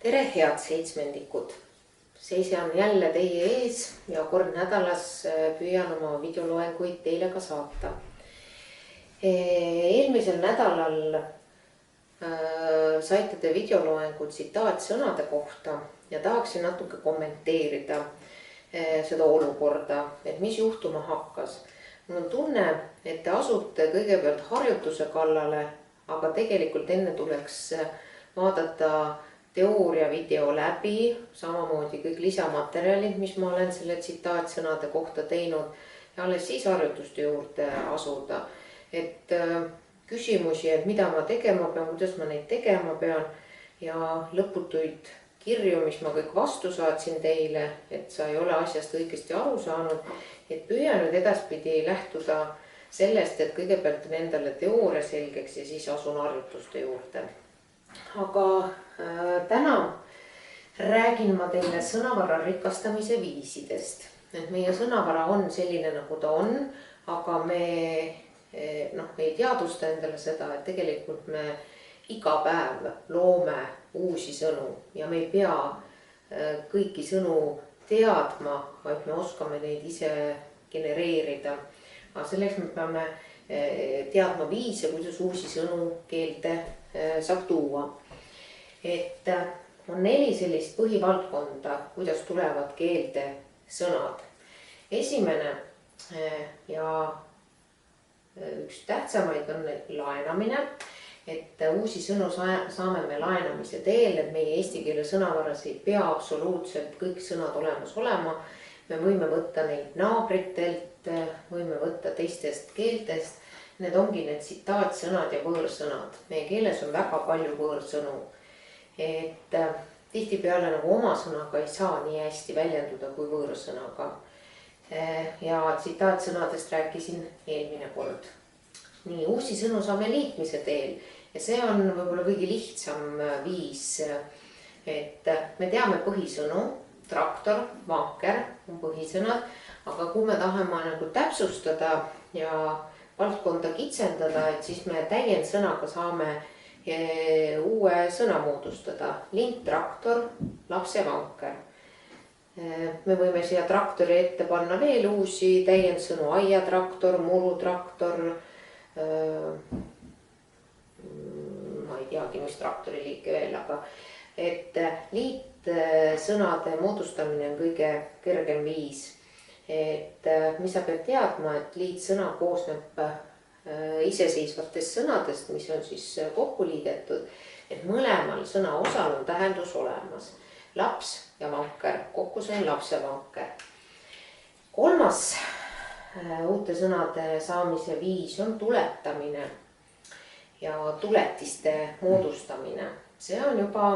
Tere, head seitsmendikud! Seisan jälle teie ees ja kord nädalas püüan oma videoloenguid teile ka saata. Eelmisel nädalal saite te videoloengu tsitaatsõnade kohta ja tahaksin natuke kommenteerida seda olukorda, et mis juhtuma hakkas. Mul on tunne, et te asute kõigepealt harjutuse kallale, aga tegelikult enne tuleks vaadata teooria video läbi, samamoodi kõik lisamaterjalid, mis ma olen selle tsitaatsõnade kohta teinud ja alles siis harjutuste juurde asuda. Et küsimusi, et mida ma tegema pean, kuidas ma neid tegema pean ja lõputuid kirju, mis ma kõik vastu saatsin teile, et sa ei ole asjast õigesti aru saanud, et püüan nüüd edaspidi lähtuda sellest, et kõigepealt endale teooria selgeks ja siis asun harjutuste juurde. Aga täna räägin ma teile sõnavara rikastamise viisidest. Et meie sõnavara on selline, nagu ta on, aga me ei teadvusta endale seda, et tegelikult me iga päev loome uusi sõnu ja me ei pea kõiki sõnu teadma, vaid me oskame neid ise genereerida. Aga selleks me peame teadma viise, kuidas uusi sõnu keelde saab tuua. Et on 4 sellist põhivaldkonda, kuidas tulevad keelde sõnad. Esimene ja üks tähtsamaid on laenamine, et uusi sõnu saame me laenamise teel, et meie eesti keele sõnavaras ei pea absoluutselt kõik sõnad olemas olema. Me võime võtta neid naabritelt, võime võtta teistest keeltest. Need ongi need tsitaatsõnad ja võõrsõnad. Meie keeles on väga palju võõrsõnu. Et tihtipeale nagu oma sõnaga ei saa nii hästi väljenduda kui võõrsõnaga. Ja tsitaatsõnadest rääkisin eelmine kord. Nii, uusi sõnu saame liitmise teel ja see on võib-olla kõige lihtsam viis, et me teame põhisõnu, traktor, vanker on põhisõnad, aga kui me tahame nagu täpsustada ja valdkonda kitsendada, et siis me täiendsõnaga saame uue sõna moodustada. Lint, traktor, lapsevanker. Me võime siia traktori ette panna veel uusi täiendsõnu, aiatraktor, murutraktor, ma ei teagi, mis traktori liike veel, aga et liitsõnade moodustamine on kõige kergem viis. Et mis sa pead teadma, et liitsõna koosneb iseseisvatest sõnadest, mis on siis kokku liidetud, et mõlemal sõna osal on tähendus olemas. Laps ja vanker, kokku see on lapsevanker. Kolmas uute sõnade saamise viis on tuletamine ja tuletiste moodustamine. See on juba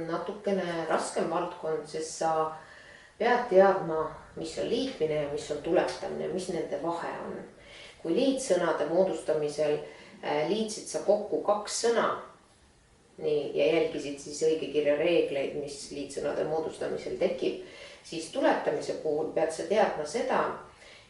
natukene raskem valdkond, sest sa pead teadma, mis on liitmine ja mis on tuletamine, mis nende vahe on. Kui liitsõnade moodustamisel liitsid sa kokku 2 sõna ja jälgisid siis õigekirja reegleid, mis liitsõnade moodustamisel tekib, siis tuletamise puhul pead sa teadma seda,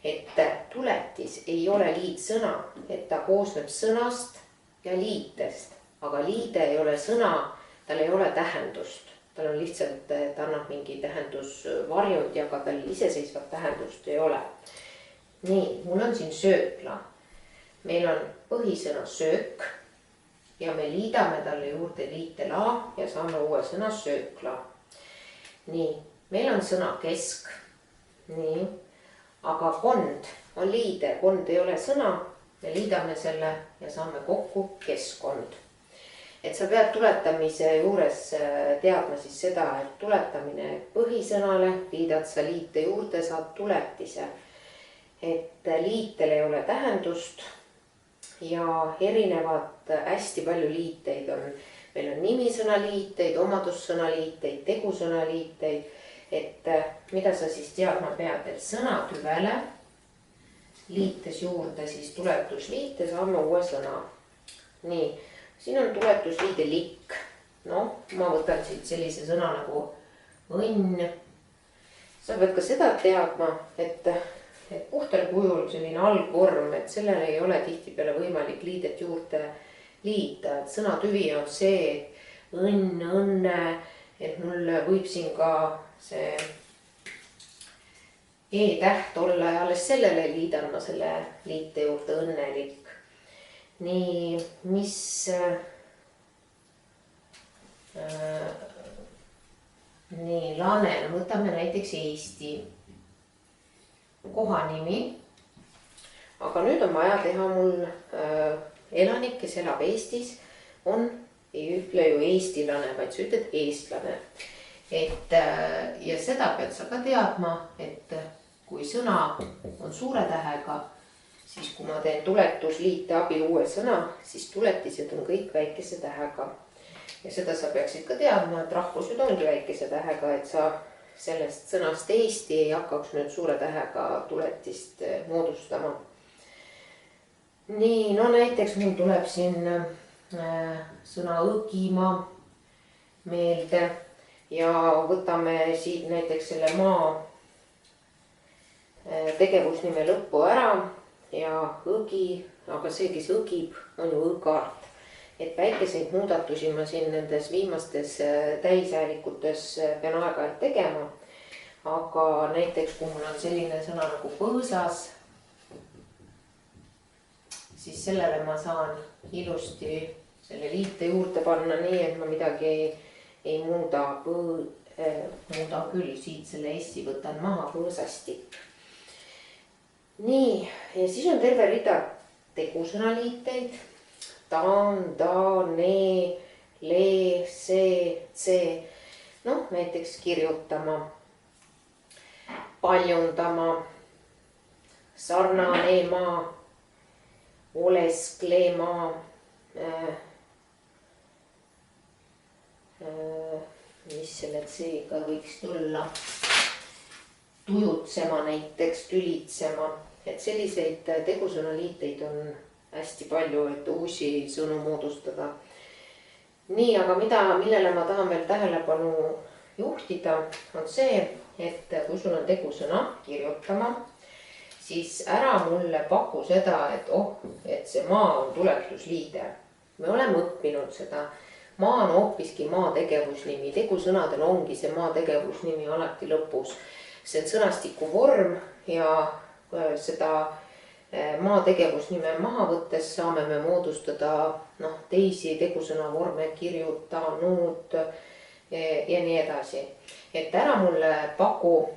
et tuletis ei ole liitsõna, et ta koosneb sõnast ja liitest, aga liide ei ole sõna, tal ei ole tähendust. Tal on lihtsalt, ta annab mingi tähendusvarjund ja ka tal iseseisvat tähendust ei ole. Nii, mul on siin söökla. Meil on põhisõna söök ja me liidame talle juurde liitela ja saame uue sõna söökla. Nii, meil on sõna kesk. Nii, aga kond on liide, kond ei ole sõna. Me liidame selle ja saame kokku keskkond. Et sa pead tuletamise juures teadma siis seda, et tuletamine põhisõnale, liidad sa liite juurde, saad tuletise. Et liitel ei ole tähendust ja erinevad hästi palju liiteid on. Meil on nimisõna liiteid, omadussõna liiteid, tegusõna liiteid. Et mida sa siis teadma pead, et sõna tüvele liites juurde siis tuletusliite saame uue sõna. Nii, siin on tuletusliide likk. No, ma võtan siit sellise sõna nagu õnn. Sa pead ka seda teadma, et puhtal kujul selline algvorm, et sellele ei ole tihtipeale võimalik liidet juurde liita. Et sõna tüvi on see, et õnn, õnne, et mul võib siin ka see E-täht olla ja alles sellele liidan ma selle liite juurde õnnelik. nii, mis nii, Lane, võtame näiteks Eesti kohanimi. aga nüüd on vaja teha mul elanik, kes elab Eestis, ei ütle ju eestilane, vaid sa ütled eestlane. Ja seda pead sa ka teadma, et kui sõna on suure tähega, siis kui ma teen tuletusliite abil uue sõna, siis tuletised on kõik väikese tähega. Ja seda sa peaksid ka teadma, et rahvused ongi väikese tähega, et sa sellest sõnast Eesti ei hakkaks nüüd suure tähega tuletist moodustama. nii, no näiteks mul tuleb siin sõna õgima meelde ja võtame siit näiteks selle maa tegevusnime lõppu ära ja õgi, aga see, kes õgib, on ju õgart. Et väikeseid muudatusi ma siin nendes viimastes täishäälikutes pean aeg-ajalt tegema. Aga näiteks kui mul on selline sõna nagu põõsas, siis sellele ma saan ilusti selle liite juurde panna nii, et ma midagi ei muuda. Muudan küll, siit selle S-i võtan maha, põõsastik. Nii, ja siis on terve rida tegusõnaliiteid. Taan, ta, ne, le, see, see. Noh, näiteks kirjutama, paljundama, sarnanema, olesklema, mis selle C-ga võiks tulla, tujutsema näiteks, tülitsema. Et selliseid tegusõnaliiteid on hästi palju, et uusi sõnu moodustada. Nii, aga millele ma tahan veel tähelepanu juhtida, on see, et kui sul on tegusõna kirjutama, siis ära mulle paku seda, et see maa on tuletusliide. Me oleme õppinud seda. Maa on hoopiski maa tegevusnimi. Tegusõnadel ongi see maa tegevusnimi alati lõpus. See on sõnastiku vorm ja seda maa tegevusnime maha võttes saame me moodustada teisi tegusõna vorme, kirjutanud ja nii edasi. Et ära mulle paku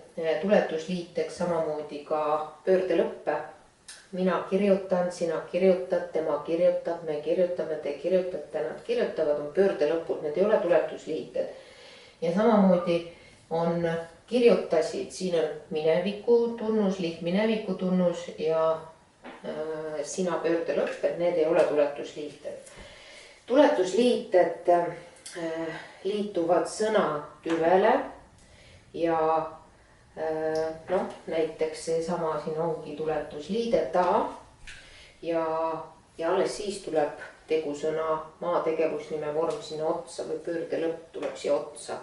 tuletusliiteks samamoodi ka pöördelõppe. Mina kirjutan, sina kirjutad, tema kirjutab, me kirjutame, te kirjutate, nad kirjutavad, on pöördelõpud, need ei ole tuletusliited. Ja samamoodi on kirjutasid, siin on mineviku tunnus, lihtmineviku tunnus ja sina pöördelõpped, need ei ole tuletusliited. Tuletusliited liituvad sõna tüvele ja näiteks seesama siin ongi tuletusliide ta ja alles siis tuleb tegusõna maa tegevusnime vorm sinna otsa või pöördelõpp tuleb siia otsa.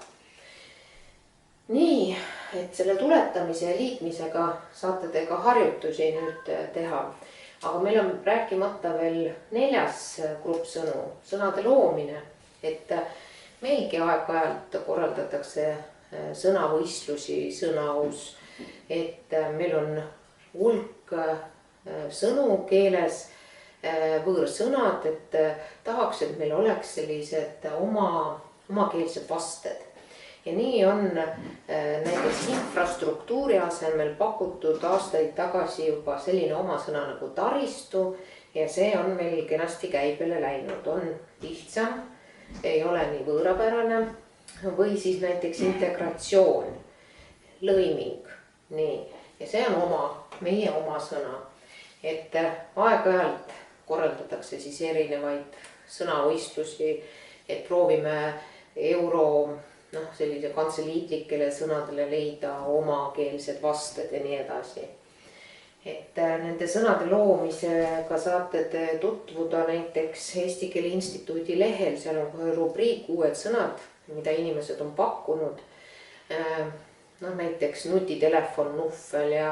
Nii, et selle tuletamise ja liitmisega saate te ka harjutusi nüüd teha. Aga meil on rääkimata veel 4. grupp sõnu, sõnade loomine. Et meilgi aeg-ajalt korraldatakse sõnavõistlusi, sõnaus. Et meil on hulk sõnu keeles, võõrsõnad, et tahaks, et meil oleks sellised omakeelsed vasted. Ja nii on näiteks infrastruktuuri asemel pakutud aastaid tagasi juba selline omasõna nagu taristu ja see on meil kenasti käibele läinud. On lihtsam, ei ole nii võõrapärane või siis näiteks integratsioon, lõiming. Nii, ja see on meie oma sõna. Et aeg-ajalt korraldatakse siis erinevaid sõnavõistlusi, et proovime sellise kantseliitlikele sõnadele leida omakeelsed vasted ja nii edasi. Et nende sõnade loomisega saate te tutvuda näiteks Eesti Keele Instituudi lehel, seal on kohe rubriik uued sõnad, mida inimesed on pakkunud. Näiteks nutitelefon, nuffel ja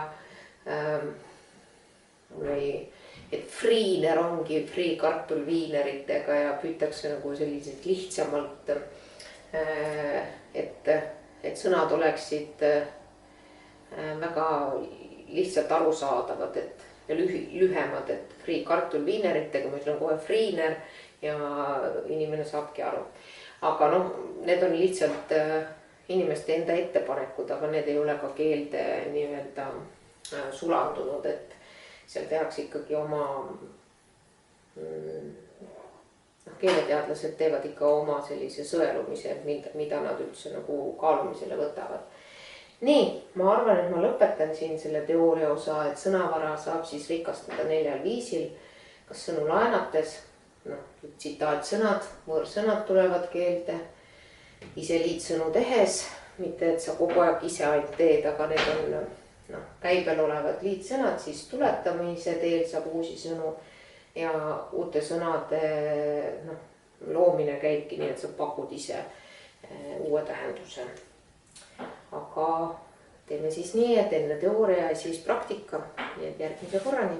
et friiner ongi friikartul viineritega ja püütakse nagu selliselt lihtsamalt et sõnad oleksid väga lihtsalt arusaadavad, ja lühemad, et friikartul viineritega, ma ütlen kohe friiner ja inimene saabki aru. Aga noh, need on lihtsalt inimeste enda ettepanekud, aga need ei ole ka keelde nii-öelda sulandunud, et seal tehakse ikkagi oma, keeleteadlased teevad ikka oma sellise sõelumise, mida nad üldse nagu kaalumisele võtavad. Nii, ma arvan, et ma lõpetan siin selle teooria osa, et sõnavara saab siis rikastada 4 viisil, kas sõnu laenates, tsitaatsõnad, võõrsõnad tulevad keelde, ise liitsõnu tehes, mitte et sa kogu aeg ise ainult teed, aga need on käibel olevad liitsõnad, siis tuletamise teel saab uusi sõnu ja uute sõnade loomine käibki nii, et sa pakud ise uue tähenduse. Aga teeme siis nii, et enne teooria ja siis praktika, nii et järgmise korrani.